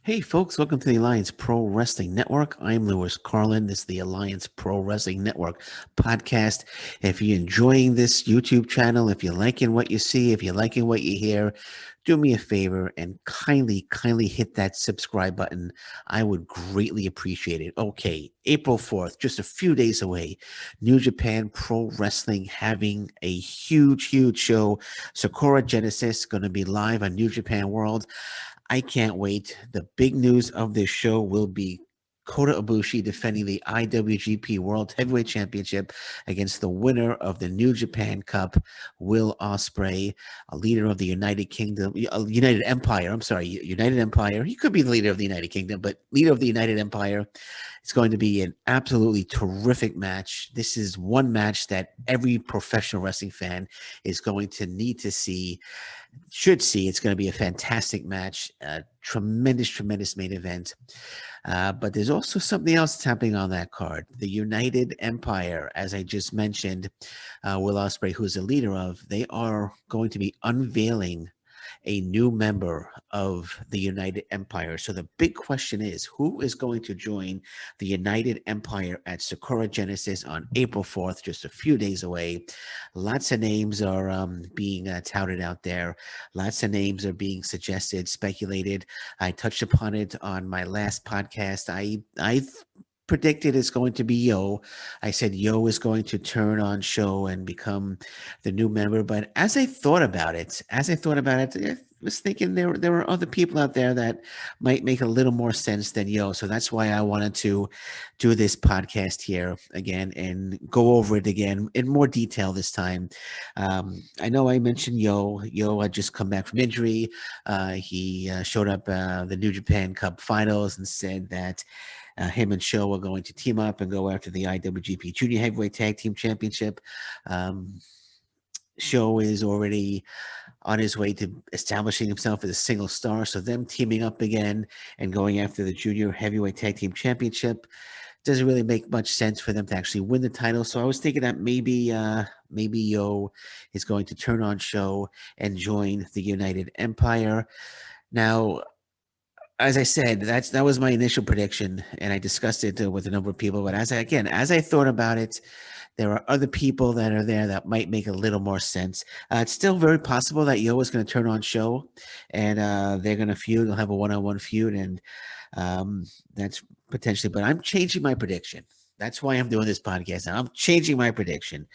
Hey, folks, welcome to the Alliance Pro Wrestling Network. I'm Lewis Carlin. This is the Alliance Pro Wrestling Network podcast. If you're enjoying this YouTube channel, if you're liking what you see, if you're liking what you hear, do me a favor and kindly hit that subscribe button. I would greatly appreciate it. Okay, April 4th, just a few days away. New Japan Pro Wrestling having a huge show. Sakura Genesis going to be live on New Japan World. I can't wait. The big news of this show will be Kota Ibushi defending the IWGP World Heavyweight Championship against the winner of the New Japan Cup, Will Ospreay, a leader of the United Kingdom, United Empire. I'm sorry, United Empire. He could be the leader of the United Kingdom, but leader of the United Empire. It's going to be an absolutely terrific match. This is one match that every professional wrestling fan is going to need to see. Should see. It's going to be a fantastic match, tremendous main event. But there's also something else that's happening on that card. The United Empire, as I just mentioned, Will Ospreay, who's the leader of, they are going to be unveiling a new member of the United Empire. So the big question is, who is going to join the United Empire at Sakura Genesis on April 4th, just a few days away? Lots of names are being touted out there. Lots of names are being suggested, speculated. I touched upon it on my last podcast. I predicted it's going to be Yo. I said Yo is going to turn on show and become the new member. But as I thought about it, I was thinking there were other people out there that might make a little more sense than Yo. So that's why I wanted to do this podcast here again and go over it again in more detail this time. I know I mentioned Yo. Yo had just come back from injury. He showed up the New Japan Cup Finals and said that him and Show are going to team up and go after the IWGP Junior Heavyweight Tag Team Championship. Show is already on his way to establishing himself as a single star. So them teaming up again and going after the Junior Heavyweight Tag Team Championship doesn't really make much sense for them to actually win the title. So I was thinking that maybe Yo is going to turn on Show and join the United Empire. Now, as I said, that was my initial prediction, and I discussed it with a number of people. But as I thought about it, there are other people that are there that might make a little more sense. It's still very possible that Yo is going to turn on Show, and they're going to feud. They'll have a one-on-one feud, and that's potentially. But I'm changing my prediction. That's why I'm doing this podcast. I'm changing my prediction.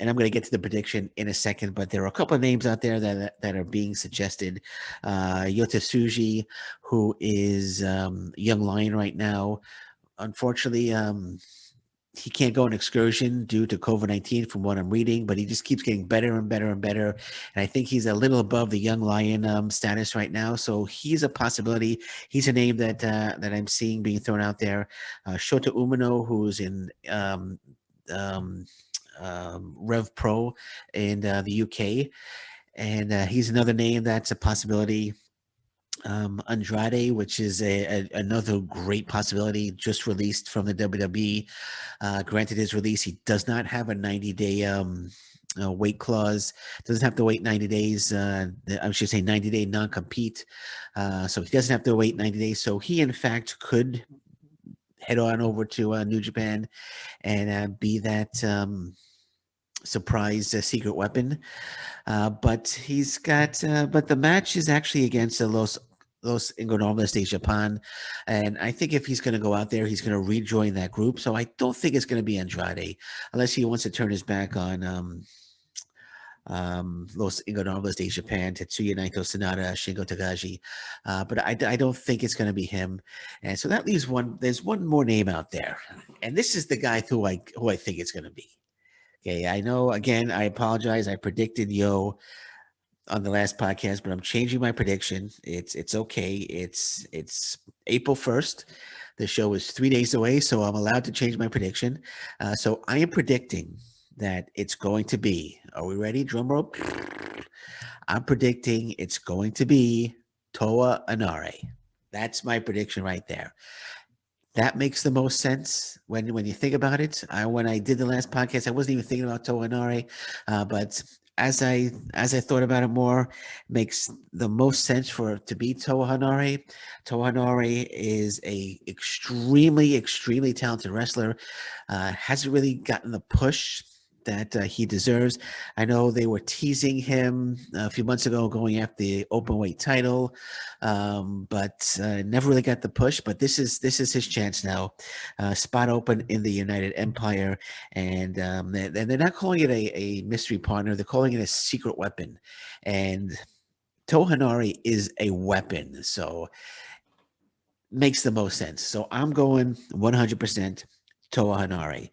And I'm going to get to the prediction in a second, but there are a couple of names out there that are being suggested. Yota Tsuji, who is Young Lion right now. Unfortunately, he can't go on excursion due to COVID-19 from what I'm reading, but he just keeps getting better and better and better. And I think he's a little above the Young Lion status right now. So he's a possibility. He's a name that I'm seeing being thrown out there. Shota Umino, who's in Rev Pro in the UK, and he's another name that's a possibility. Andrade, which is another great possibility, just released from the WWE. Granted his release, he does not have a 90-day wait clause. Doesn't have to wait 90 days. I should say 90-day non-compete. So he doesn't have to wait 90 days. So he, in fact, could head on over to New Japan and be that surprise secret weapon. But he's got, but the match is actually against Los Ingobernables de Japan. And I think if he's going to go out there, he's going to rejoin that group. So I don't think it's going to be Andrade unless he wants to turn his back on Los Ingobernables de Japan, Tetsuya Naito, Sonata, Shingo Takagi. But I don't think it's going to be him. And so that leaves there's one more name out there. And this is the guy who I think it's going to be. Okay, I know, again, I apologize. I predicted Yo on the last podcast, but I'm changing my prediction. It's okay. It's April 1st. The show is 3 days away, so I'm allowed to change my prediction. So I am predicting that it's going to be, are we ready? Drum roll. I'm predicting it's going to be Toa Inare. That's my prediction right there. That makes the most sense when you think about it. When I did the last podcast, I wasn't even thinking about Toa Inare, but as I thought about it more, makes the most sense for it to be Toa Hanare. Toa Hanare is a extremely talented wrestler. Hasn't really gotten the push that he deserves. I know they were teasing him a few months ago going after the open weight title, but never really got the push. But this is his chance now. Spot open in the United Empire, and they're not calling it a mystery partner. They're calling it a secret weapon, and Tohanari is a weapon, so makes the most sense. So I'm going 100% Toa Hanare.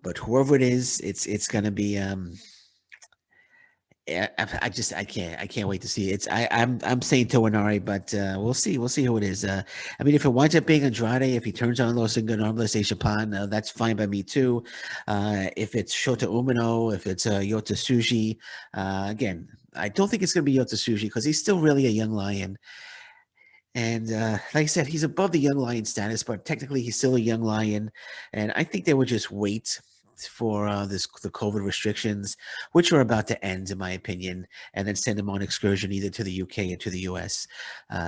But whoever it is, it's gonna be I can't wait to see it. I'm saying Toa Hanare, but we'll see who it is. I mean, if it winds up being Andrade, if he turns on Los Ingobernables de Japan, that's fine by me too. If it's Shota Umino, if it's Yota Tsuji, again, I don't think it's gonna be Yota Tsuji because he's still really a young lion. And like I said, he's above the young lion status, but technically he's still a young lion. And I think they would just wait for the COVID restrictions, which are about to end, in my opinion, and then send him on excursion either to the UK or to the US.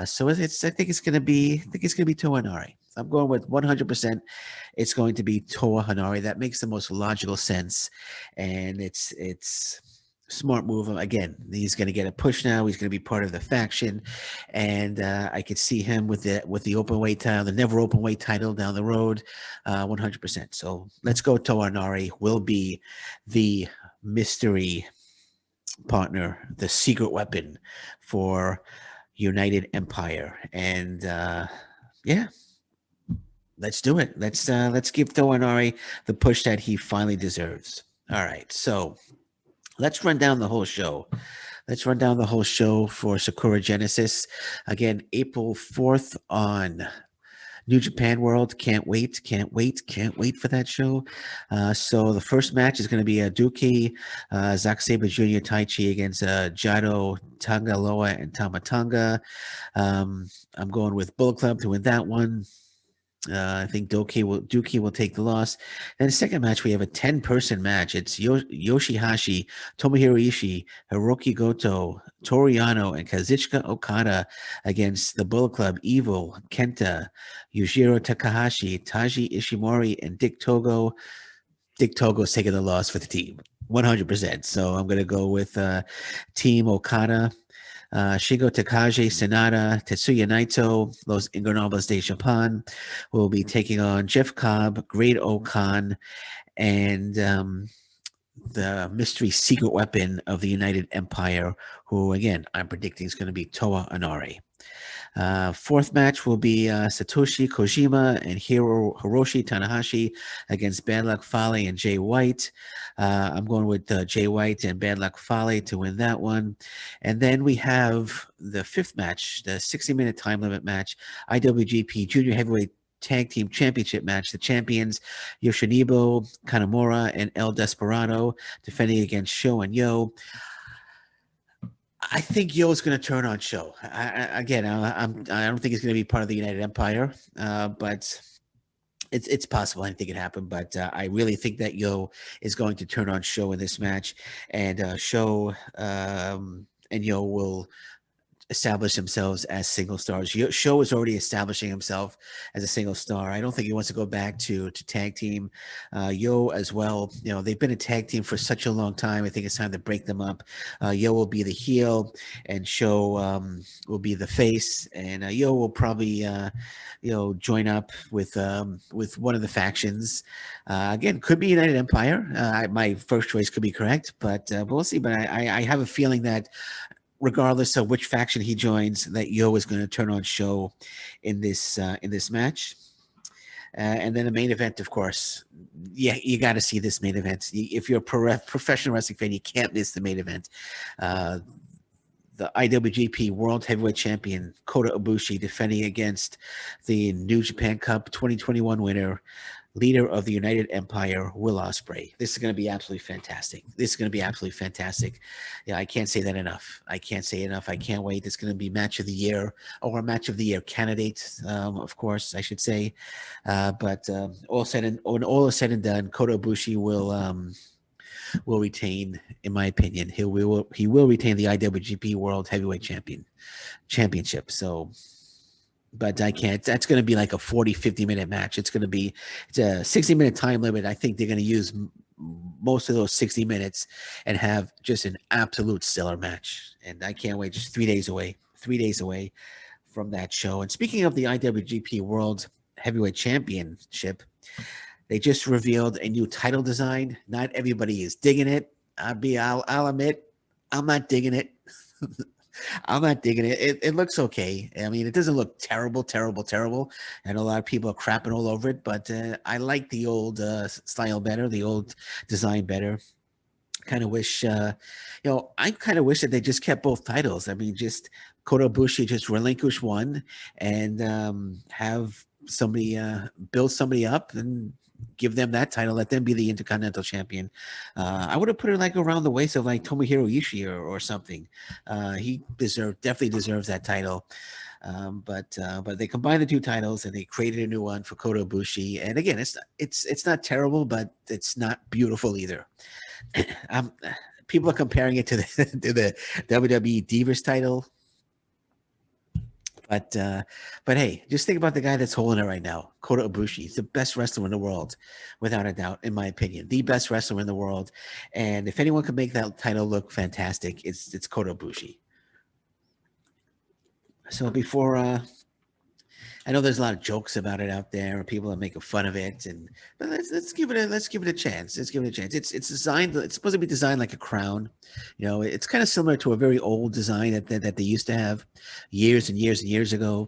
So I think it's gonna be Toa Hanare. I'm going with 100%. It's going to be Toa Hanare. That makes the most logical sense, and it's smart move. Again, he's going to get a push now. He's going to be part of the faction, and I could see him with the open weight title, the never open weight title down the road, 100%. So let's go. Toa Hanare will be the mystery partner, the secret weapon for United Empire, and yeah. Let's do it. Let's give Toa Hanare the push that he finally deserves. All right, so let's run down the whole show. Let's run down the whole show for Sakura Genesis. Again, April 4th on New Japan World. Can't wait for that show. So the first match is going to be Duki, Zack Sabre Jr. Taichi against Jado, Tangaloa, and Tamatanga. I'm going with Bullet Club to win that one. I think Dookie will take the loss. Then the second match, we have a 10-person match. It's Yoshihashi, Tomohiro Ishii, Hiroki Goto, Toriano, and Kazuchika Okada against the Bullet Club, Evil, Kenta, Yujiro Takahashi, Taji Ishimori, and Dick Togo. Dick Togo's taking the loss for the team, 100%. So I'm going to go with Team Okada. Shigo Takagi, Sanada, Tetsuya Naito, Los Ingobernables de Japan will be taking on Jeff Cobb, Great Okan, and the mystery secret weapon of the United Empire, who, again, I'm predicting is going to be Toa Hanare. Fourth match will be Satoshi Kojima and Hiroshi Tanahashi against Bad Luck Fale and Jay White. I'm going with Jay White and Bad Luck Fale to win that one. And then we have the fifth match, the 60-minute time limit match, IWGP Junior Heavyweight Tag Team Championship match. The champions, Yoshinobu Kanemaru and El Desperado, defending against Sho and Yo. I think Yo's going to turn on Sho. I don't think he's going to be part of the United Empire, but it's possible. Anything can happen. But I really think that Yo is going to turn on Sho in this match, and Sho and Yo will establish themselves as single stars. Sho is already establishing himself as a single star. I don't think he wants to go back to tag team. Yo as well. You know, they've been a tag team for such a long time. I think it's time to break them up. Yo will be the heel, and Sho will be the face, and Yo will probably join up with one of the factions. Again, could be United Empire. My first choice could be correct, but we'll see. But I have a feeling that regardless of which faction he joins, that Yo is going to turn on Sho in this match. And then the main event, of course. Yeah, you got to see this main event. If you're a professional wrestling fan, you can't miss the main event. The IWGP World Heavyweight Champion Kota Ibushi defending against the New Japan Cup 2021 winner, leader of the United Empire, Will Ospreay. This is going to be absolutely fantastic. Yeah, I can't say that enough. I can't wait. It's going to be match of the year, or match of the year candidate, of course, I should say. But when all is said and done, Kota Ibushi will retain, in my opinion, he will retain the IWGP World Heavyweight Championship. So, but I can't. That's going to be like a 40, 50-minute match. It's a 60-minute time limit. I think they're going to use most of those 60 minutes and have just an absolute stellar match. And I can't wait. Just 3 days away from that show. And speaking of the IWGP World Heavyweight Championship, they just revealed a new title design. Not everybody is digging it. I'll admit, I'm not digging it. I'm not digging it. It looks okay. I mean, it doesn't look terrible, terrible, terrible. And a lot of people are crapping all over it, but I like the old style better, the old design better. Kind of wish, I kind of wish that they just kept both titles. I mean, just Kota Ibushi just relinquish one and have somebody build somebody up and give them that title. Let them be the Intercontinental Champion. I would have put it like around the waist of like Tomohiro Ishii or something. He definitely deserves that title. But they combined the two titles and they created a new one for Kota Ibushi. And again, it's not terrible, but it's not beautiful either. um, People are comparing it to the WWE Divas title, but hey, just think about the guy that's holding it right now, Kota Ibushi. He's the best wrestler in the world, without a doubt, in my opinion, the best wrestler in the world. And if anyone can make that title look fantastic, it's Kota Ibushi. So before I know there's a lot of jokes about it out there, and people are making fun of it. But let's give it a chance. Let's give it a chance. It's designed. It's supposed to be designed like a crown. It's kind of similar to a very old design that they used to have years and years and years ago.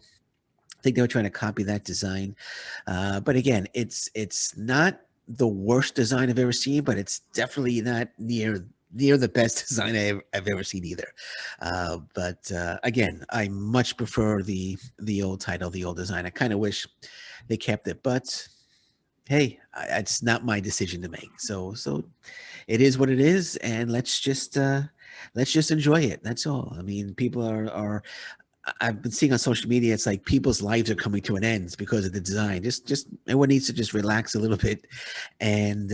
I think they were trying to copy that design. But again, it's not the worst design I've ever seen, but it's definitely not near the best design I've ever seen either. But again, I much prefer the old title, the old design. I kind of wish they kept it, but hey, it's not my decision to make. So it is what it is, and let's just enjoy it. That's all. I mean, people are I've been seeing on social media, it's like people's lives are coming to an end because of the design. Just everyone needs to just relax a little bit and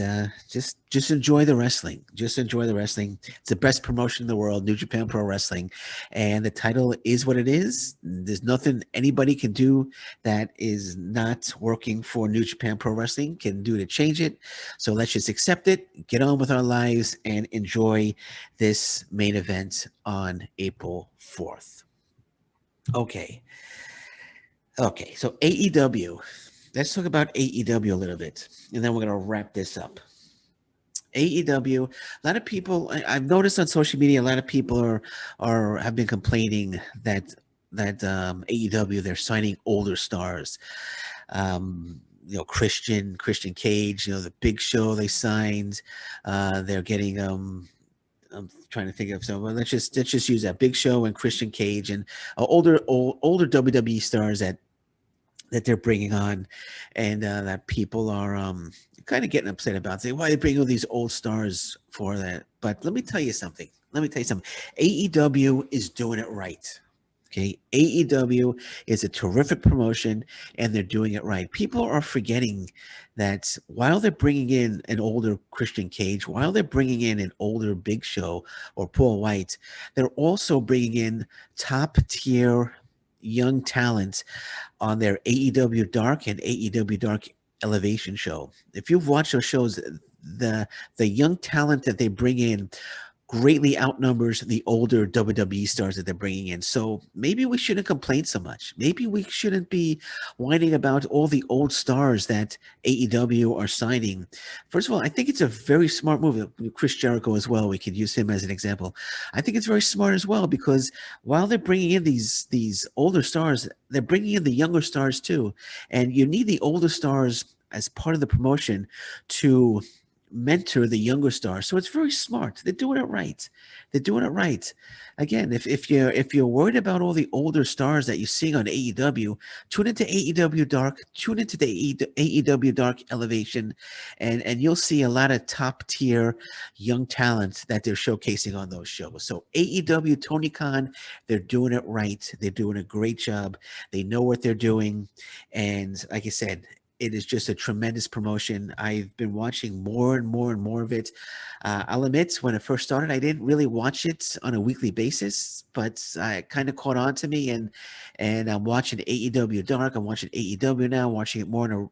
just enjoy the wrestling. Just enjoy the wrestling. It's the best promotion in the world, New Japan Pro Wrestling, and the title is what it is. There's nothing anybody can do that is not working for New Japan Pro Wrestling can do to change it. So let's just accept it, get on with our lives, and enjoy this main event on April 4th. Okay. Okay. So AEW. Let's talk about AEW a little bit, and then we're going to wrap this up. AEW. A lot of people I've noticed on social media. A lot of people have been complaining that AEW they're signing older stars. Christian Cage. The Big Show they signed. They're getting I'm trying to think of some. Well, let's just use that Big Show and Christian Cage and older WWE stars that they're bringing on, and that people are kind of getting upset about. Saying, why are they bringing all these old stars for that? But let me tell you something. AEW is doing it right. Okay, AEW is a terrific promotion, and they're doing it right. People are forgetting that while they're bringing in an older Christian Cage, while they're bringing in an older Big Show or Paul White, they're also bringing in top tier young talent on their AEW Dark and AEW Dark Elevation show. If you've watched those shows, the young talent that they bring in greatly outnumbers the older WWE stars that they're bringing in. So maybe we shouldn't complain so much. Maybe we shouldn't be whining about all the old stars that AEW are signing. First of all, I think it's a very smart move. Chris Jericho as well. We could use him as an example. I think it's very smart as well because while they're bringing in these older stars, they're bringing in the younger stars too. And you need the older stars as part of the promotion to mentor the younger stars. So it's very smart. They're doing it right. They're doing it right. Again, if you're worried about all the older stars that you're seeing on AEW, tune into AEW Dark, tune into the AEW Dark Elevation, and you'll see a lot of top tier young talent that they're showcasing on those shows. So AEW, Tony Khan, they're doing it right. They're doing a great job. They know what they're doing. And like I said, it is just a tremendous promotion. I've been watching more and more and more of it. I'll admit, when it first started, I didn't really watch it on a weekly basis, but it kind of caught on to me, and I'm watching AEW Dark. I'm watching AEW now. I'm watching it more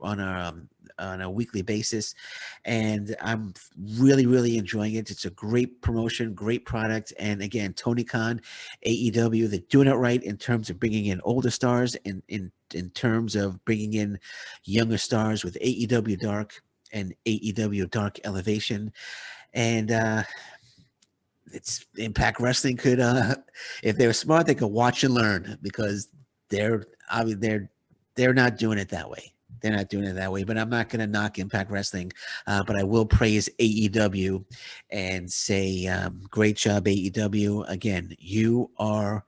on a weekly basis, and I'm really, really enjoying it. It's a great promotion, great product, and again, Tony Khan, AEW, they're doing it right in terms of bringing in older stars, and in terms of bringing in younger stars with AEW Dark and AEW Dark Elevation, and it's Impact Wrestling could, if they were smart, they could watch and learn, because they're I mean they're not doing it that way. They're not doing it that way. But I'm not going to knock Impact Wrestling, but I will praise AEW and say, great job, AEW. Again, you are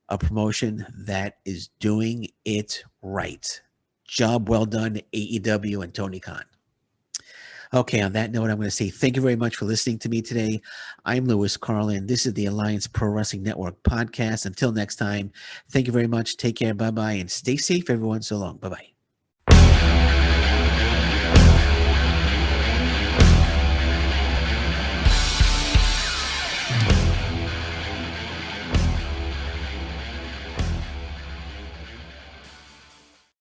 a promotion that is doing it right. Job well done, AEW and Tony Khan. Okay, on that note, I'm going to say thank you very much for listening to me today. I'm Lewis Carlin. This is the Alliance Pro Wrestling Network podcast. Until next time, thank you very much. Take care. Bye-bye. And stay safe, everyone. So long. Bye-bye.